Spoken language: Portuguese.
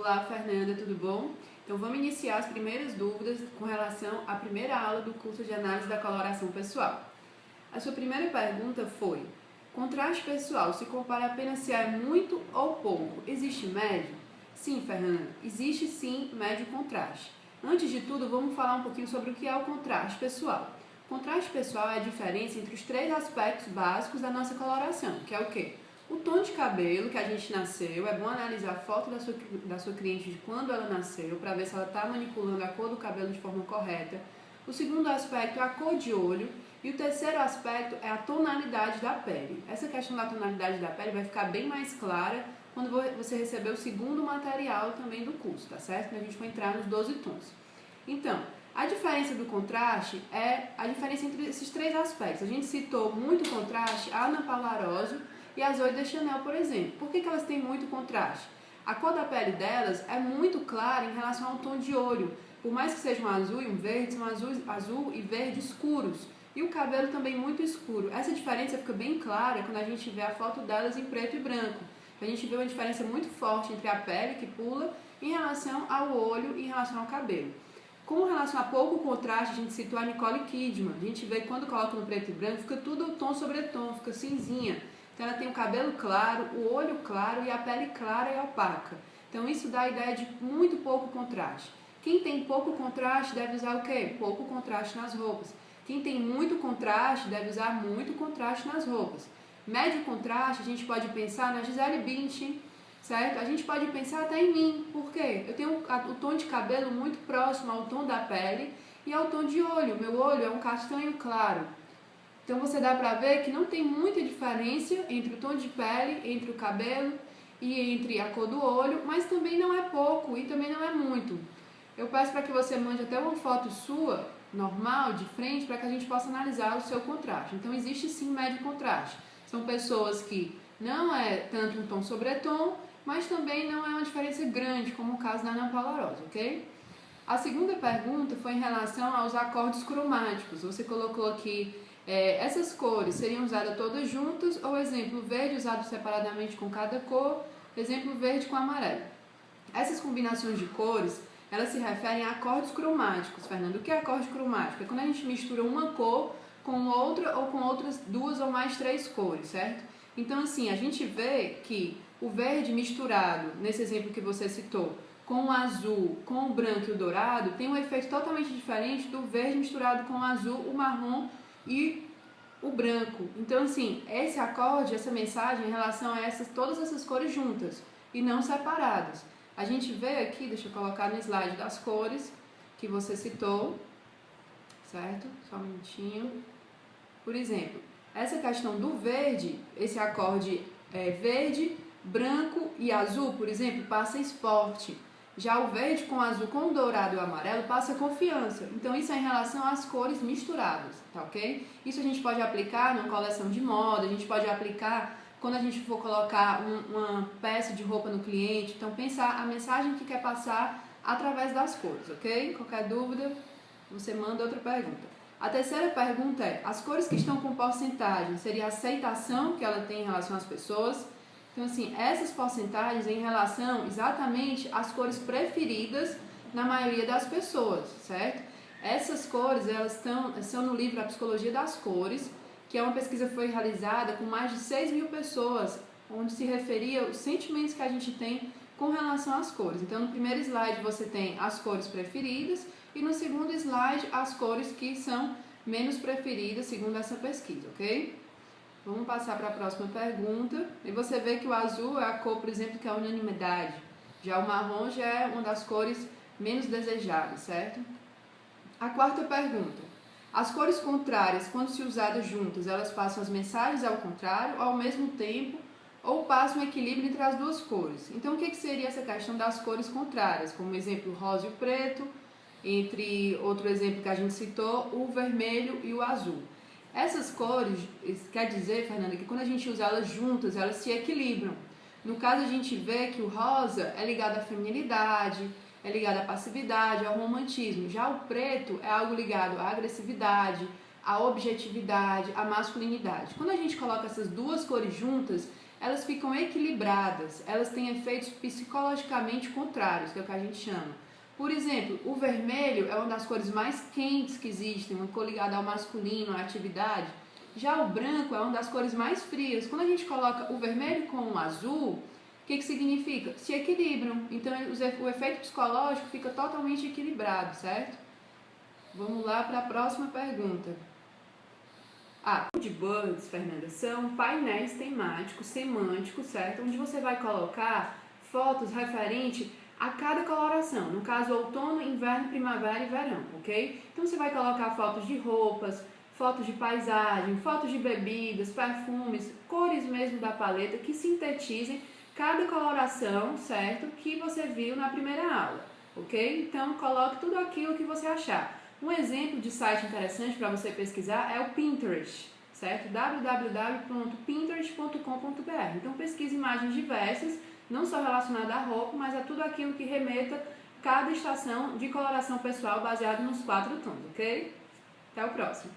Olá, Fernanda, tudo bom? Então vamos iniciar as primeiras dúvidas com relação à primeira aula do curso de análise da coloração pessoal. A sua primeira pergunta foi: contraste pessoal se compara apenas se é muito ou pouco, existe médio? Sim, Fernanda, existe sim médio e contraste. Antes de tudo, vamos falar um pouquinho sobre o que é o contraste pessoal. O contraste pessoal é a diferença entre os três aspectos básicos da nossa coloração, que é o quê? O tom de cabelo que a gente nasceu, é bom analisar a foto da sua cliente de quando ela nasceu, para ver se ela está manipulando a cor do cabelo de forma correta. O segundo aspecto é a cor de olho. E o terceiro aspecto é a tonalidade da pele. Essa questão da tonalidade da pele vai ficar bem mais clara quando você receber o segundo material também do curso, tá certo? A gente vai entrar nos 12 tons. Então, a diferença do contraste é a diferença entre esses três aspectos. A gente citou muito contraste, a Ana Paula Arósio e a Zoe Deschanel, por exemplo. Por que elas têm muito contraste? A cor da pele delas é muito clara em relação ao tom de olho. Por mais que seja um azul e um verde, são azul e verde escuros. E o cabelo também muito escuro. Essa diferença fica bem clara quando a gente vê a foto delas em preto e branco. A gente vê uma diferença muito forte entre a pele que pula em relação ao olho e em relação ao cabelo. Com relação a pouco contraste, a gente citou a Nicole Kidman. A gente vê que quando coloca no preto e branco, fica tudo tom sobre tom, fica cinzinha. Então ela tem o cabelo claro, o olho claro e a pele clara e opaca. Então isso dá a ideia de muito pouco contraste. Quem tem pouco contraste deve usar o quê? Pouco contraste nas roupas. Quem tem muito contraste deve usar muito contraste nas roupas. Médio contraste, a gente pode pensar na Gisele Bündchen, certo? A gente pode pensar até em mim. Por quê? Eu tenho o tom de cabelo muito próximo ao tom da pele e ao tom de olho. Meu olho é um castanho claro. Então você dá pra ver que não tem muita diferença entre o tom de pele, entre o cabelo e entre a cor do olho, mas também não é pouco e também não é muito. Eu peço para que você mande até uma foto sua, normal, de frente, para que a gente possa analisar o seu contraste. Então existe sim médio contraste. São pessoas que não é tanto um tom sobre tom, mas também não é uma diferença grande, como o caso da Ana Paula Arósio, ok? A segunda pergunta foi em relação aos acordes cromáticos. Você colocou aqui essas cores seriam usadas todas juntas, ou exemplo, verde usado separadamente com cada cor, exemplo, verde com amarelo. Essas combinações de cores, elas se referem a acordes cromáticos, Fernando. O que é acorde cromático? É quando a gente mistura uma cor com outra ou com outras duas ou mais três cores, certo? Então, assim, a gente vê que o verde misturado, nesse exemplo que você citou, com o azul, com o branco e o dourado, tem um efeito totalmente diferente do verde misturado com o azul, o marrom e o branco. Então, assim, esse acorde, essa mensagem em relação a todas essas cores juntas e não separadas. A gente vê aqui, deixa eu colocar no slide das cores que você citou, certo? Só um minutinho. Por exemplo, essa questão do verde, esse acorde verde, branco e azul, por exemplo, passa esporte. Já o verde com azul, com o dourado e o amarelo, passa confiança. Então, isso é em relação às cores misturadas, tá ok? Isso a gente pode aplicar numa coleção de moda, a gente pode aplicar quando a gente for colocar uma peça de roupa no cliente. Então, pensar a mensagem que quer passar através das cores, ok? Qualquer dúvida, você manda outra pergunta. A terceira pergunta é: as cores que estão com porcentagem, seria a aceitação que ela tem em relação às pessoas? Então, assim, essas porcentagens em relação exatamente às cores preferidas na maioria das pessoas, certo? Essas cores, elas são no livro A Psicologia das Cores, que é uma pesquisa que foi realizada com mais de 6.000 pessoas, onde se referia os sentimentos que a gente tem com relação às cores. Então, no primeiro slide você tem as cores preferidas e no segundo slide as cores que são menos preferidas, segundo essa pesquisa, ok? Vamos passar para a próxima pergunta. E você vê que o azul é a cor, por exemplo, que é a unanimidade. Já o marrom já é uma das cores menos desejadas, certo? A quarta pergunta: as cores contrárias, quando se usadas juntas, elas passam as mensagens ao contrário, ao mesmo tempo, ou passam um equilíbrio entre as duas cores? Então, o que seria essa questão das cores contrárias? Como exemplo, o rosa e o preto, entre outro exemplo que a gente citou, o vermelho e o azul. Essas cores, quer dizer, Fernanda, que quando a gente usa elas juntas, elas se equilibram. No caso, a gente vê que o rosa é ligado à feminilidade, é ligado à passividade, ao romantismo. Já o preto é algo ligado à agressividade, à objetividade, à masculinidade. Quando a gente coloca essas duas cores juntas, elas ficam equilibradas, elas têm efeitos psicologicamente contrários, que é o que a gente chama. Por exemplo, o vermelho é uma das cores mais quentes que existem, uma cor ligada ao masculino, à atividade. Já o branco é uma das cores mais frias. Quando a gente coloca o vermelho com o azul, o que significa? Se equilibram. Então, o efeito psicológico fica totalmente equilibrado, certo? Vamos lá para a próxima pergunta. Moodboards, Fernanda, são painéis temáticos, semânticos, certo? Onde você vai colocar fotos referente a cada coloração. No caso, outono, inverno, primavera e verão, ok? Então, você vai colocar fotos de roupas, fotos de paisagem, fotos de bebidas, perfumes, cores mesmo da paleta que sintetizem cada coloração, certo? Que você viu na primeira aula, ok? Então, coloque tudo aquilo que você achar. Um exemplo de site interessante para você pesquisar é o Pinterest, certo? www.pinterest.com.br. Então, pesquise imagens diversas, não só relacionadas à roupa, mas a tudo aquilo que remeta cada estação de coloração pessoal baseado nos 4 tons, ok? Até o próximo!